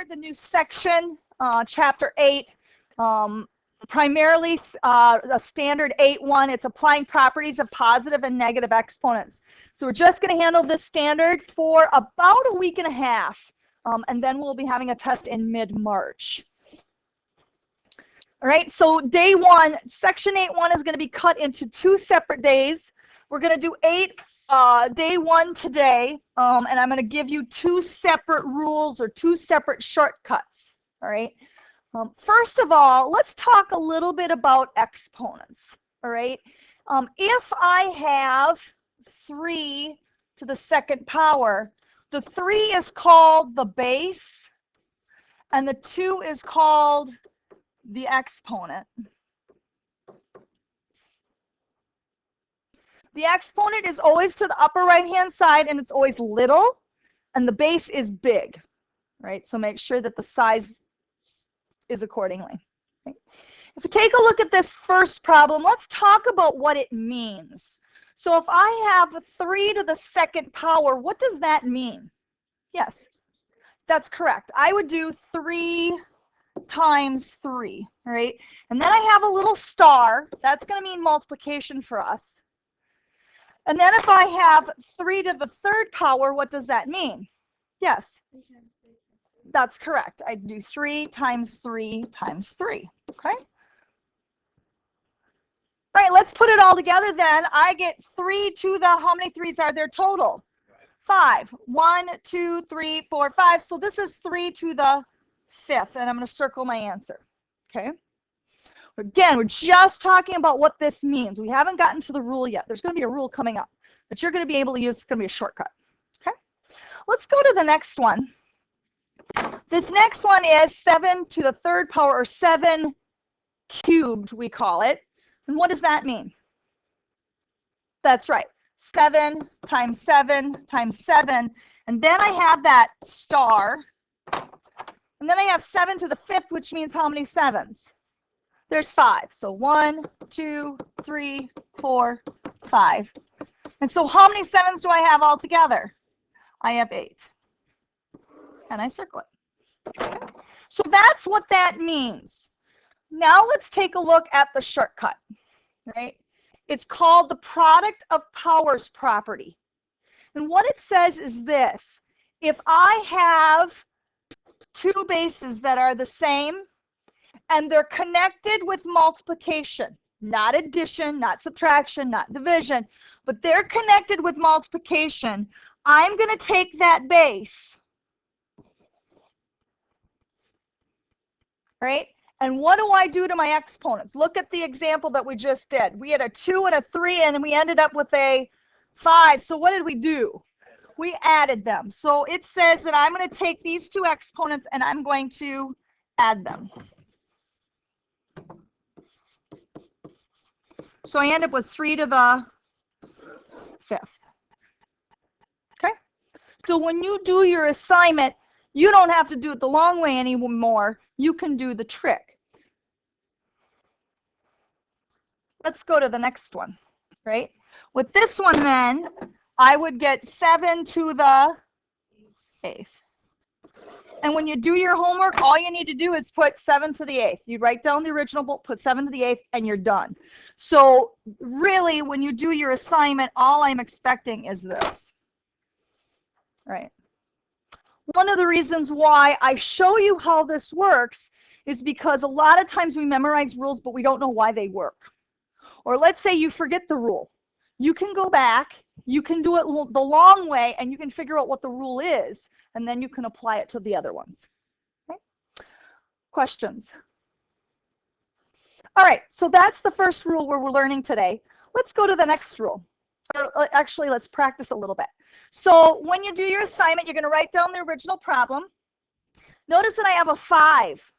the new section, chapter 8, primarily a standard 8.1. It's applying properties of positive and negative exponents. So we're just going to handle this standard for about a week and a half, and then we'll be having a test in mid-March. All right, so day 1, section 8.1 is going to be cut into 2 separate days. We're going to do day 1 today, and I'm going to give you 2 separate rules or 2 separate shortcuts. All right. First of all, let's talk a little bit about exponents. All right. If I have 3 to the 2nd power, the 3 is called the base, and the 2 is called the exponent. The exponent is always to the upper right-hand side, and it's always little, and the base is big, right? So make sure that the size is accordingly. Okay? If we take a look at this first problem, let's talk about what it means. So if I have 3 to the 2nd power, what does that mean? Yes, that's correct. I would do 3 times 3, right? And then I have a little star. That's going to mean multiplication for us. And then if I have 3 to the 3rd power, what does that mean? Yes, that's correct. I do 3 times 3 times 3, okay? All right, let's put it all together then. I get 3 to the, how many 3s are there total? 5. 1, 2, 3, 4, 5. So this is 3 to the 5th, and I'm going to circle my answer, okay? Again, we're just talking about what this means. We haven't gotten to the rule yet. There's going to be a rule coming up that you're going to be able to use. It's going to be a shortcut, okay? Let's go to the next one. This next one is 7 to the 3rd power, or 7 cubed, we call it. And what does that mean? That's right. 7 times 7 times 7. And then I have that star. And then I have 7 to the 5th, which means how many 7s? There's 5. So 1, 2, 3, 4, 5. And so how many 7s do I have altogether? I have 8. And I circle it. Okay. So that's what that means. Now let's take a look at the shortcut, right? It's called the product of powers property. And what it says is this: if I have 2 bases that are the same and they're connected with multiplication, not addition, not subtraction, not division, but they're connected with multiplication, I'm going to take that base, right? And what do I do to my exponents? Look at the example that we just did. We had a 2 and a 3, and we ended up with a 5. So what did we do? We added them. So it says that I'm going to take these 2 exponents and I'm going to add them. So I end up with 3 to the 5th. Okay? So when you do your assignment, you don't have to do it the long way anymore. You can do the trick. Let's go to the next one, right? With this one then, I would get 7 to the 8th. And when you do your homework, all you need to do is put 7 to the 8th. You write down the original, put 7 to the 8th, and you're done. So really, when you do your assignment, all I'm expecting is this, right? One of the reasons why I show you how this works is because a lot of times we memorize rules, but we don't know why they work. Or let's say you forget the rule. You can go back, you can do it the long way, and you can figure out what the rule is, and then you can apply it to the other ones. Okay? Questions? All right, so that's the first rule we're learning today. Let's go to the next rule. Or actually, let's practice a little bit. So when you do your assignment, you're going to write down the original problem. Notice that I have a 5.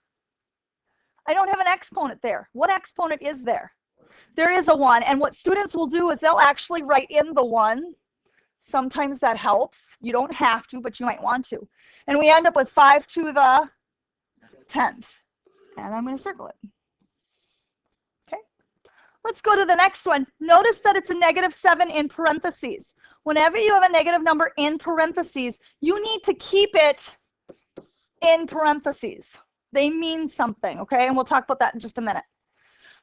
I don't have an exponent there. What exponent is there? There is a 1. And what students will do is they'll actually write in the 1. Sometimes that helps. You don't have to, but you might want to. And we end up with 5 to the 10th. And I'm going to circle it. Okay. Let's go to the next one. Notice that it's a -7 in parentheses. Whenever you have a negative number in parentheses, you need to keep it in parentheses. They mean something, okay? And we'll talk about that in just a minute.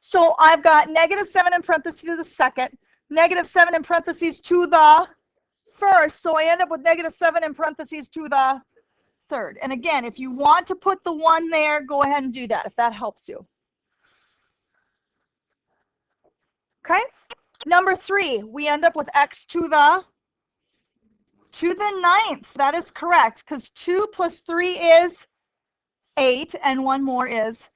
So I've got -7 in parentheses to the second, -7 in parentheses to the first. So I end up with -7 in parentheses to the third. And again, if you want to put the 1 there, go ahead and do that if that helps you. Okay? Number 3, we end up with x to the 9th. That is correct, because 2 plus 3 is 8, and 1 more is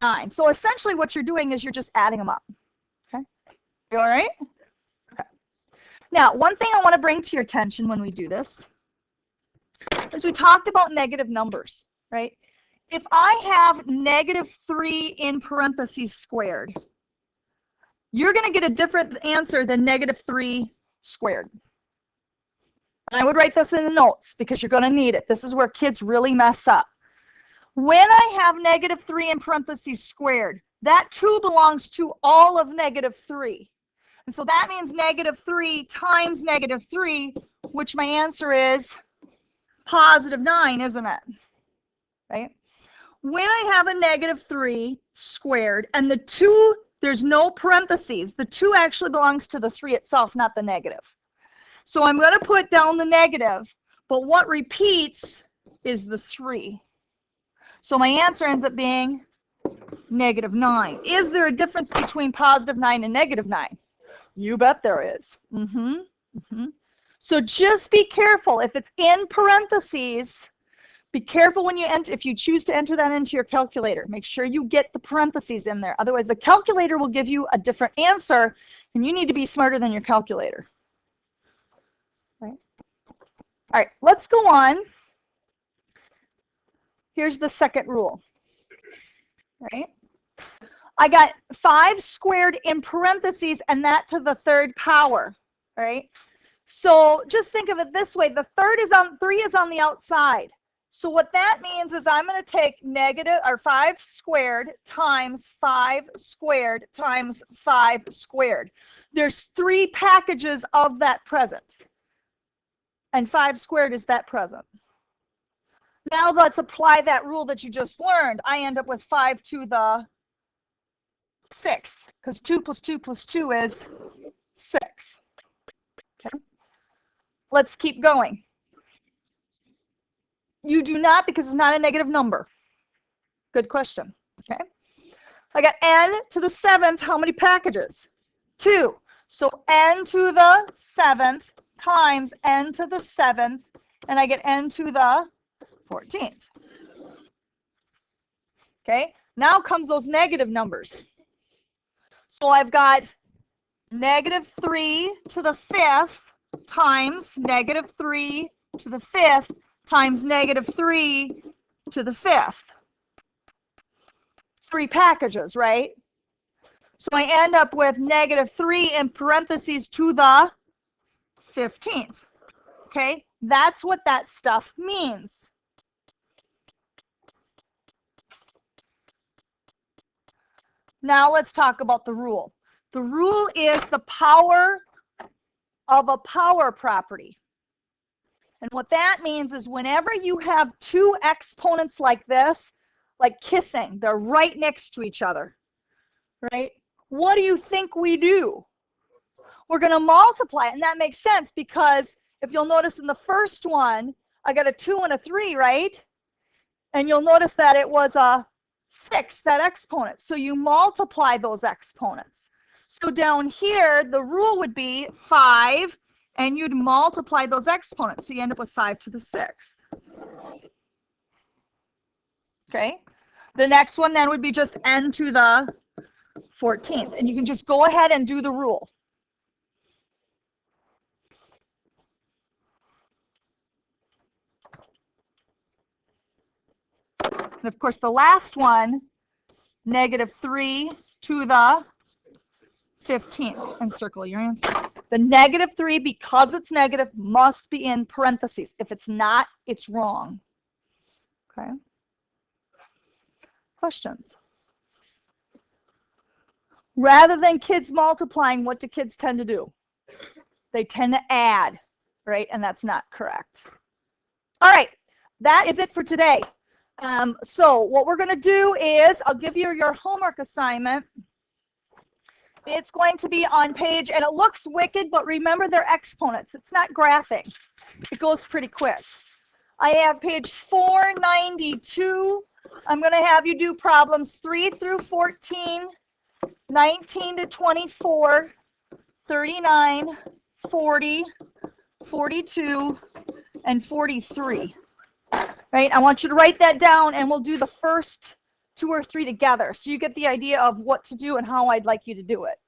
9. So essentially what you're doing is you're just adding them up. Okay? You all right? Okay. Now, one thing I want to bring to your attention when we do this is we talked about negative numbers, right? If I have -3 in parentheses squared, you're going to get a different answer than -3 squared. And I would write this in the notes because you're going to need it. This is where kids really mess up. When I have -3 in parentheses squared, that 2 belongs to all of -3. And so that means -3 times -3, which my answer is +9, isn't it? Right? When I have a -3 squared and the 2, there's no parentheses, the 2 actually belongs to the 3 itself, not the negative. So I'm going to put down the negative, but what repeats is the 3. So my answer ends up being -9. Is there a difference between +9 and -9? You bet there is. So just be careful. If it's in parentheses, be careful when you enter. If you choose to enter that into your calculator, make sure you get the parentheses in there. Otherwise, the calculator will give you a different answer, and you need to be smarter than your calculator. Right? All right, let's go on. Here's the second rule. Right? I got 5 squared in parentheses, and that to the 3rd power. Right? So just think of it this way. The 3 is on the outside. So what that means is I'm going to take 5 squared times 5 squared times 5 squared. There's 3 packages of that present. And 5 squared is that present. Now let's apply that rule that you just learned. I end up with 5 to the 6th, because 2 plus 2 plus 2 is 6. Okay. Let's keep going. You do not, because it's not a negative number. Good question. Okay. I got n to the 7th. How many packages? 2. So n to the 7th times n to the 7th, and I get n to the 14th. Okay. Now comes those negative numbers. So I've got -3 to the 5th times -3 to the 5th times -3 to the 5th. 3 packages, right? So I end up with -3 in parentheses to the 15th. Okay, that's what that stuff means. Now let's talk about the rule. The rule is the power of a power property. And what that means is whenever you have 2 exponents like this, like kissing, they're right next to each other, right? What do you think we do? We're going to multiply it, and that makes sense because if you'll notice in the first one, I got a 2 and a 3, right? And you'll notice that it was a 6, that exponent. So you multiply those exponents. So down here, the rule would be 5, and you'd multiply those exponents. So you end up with 5 to the 6th. Okay. The next one then would be just n to the 14th. And you can just go ahead and do the rule. And of course, the last one, -3 to the 15th, and circle your answer. The -3, because it's negative, must be in parentheses. If it's not, it's wrong. Okay. Questions? Rather than kids multiplying, what do kids tend to do? They tend to add, right? And that's not correct. All right, that is it for today. So what we're going to do is I'll give you your homework assignment. It's going to be on page, and it looks wicked, but remember they're exponents. It's not graphing. It goes pretty quick. I have page 492. I'm going to have you do problems 3 through 14, 19 to 24, 39, 40, 42, and 43. Right? I want you to write that down, and we'll do the first 2 or 3 together so you get the idea of what to do and how I'd like you to do it.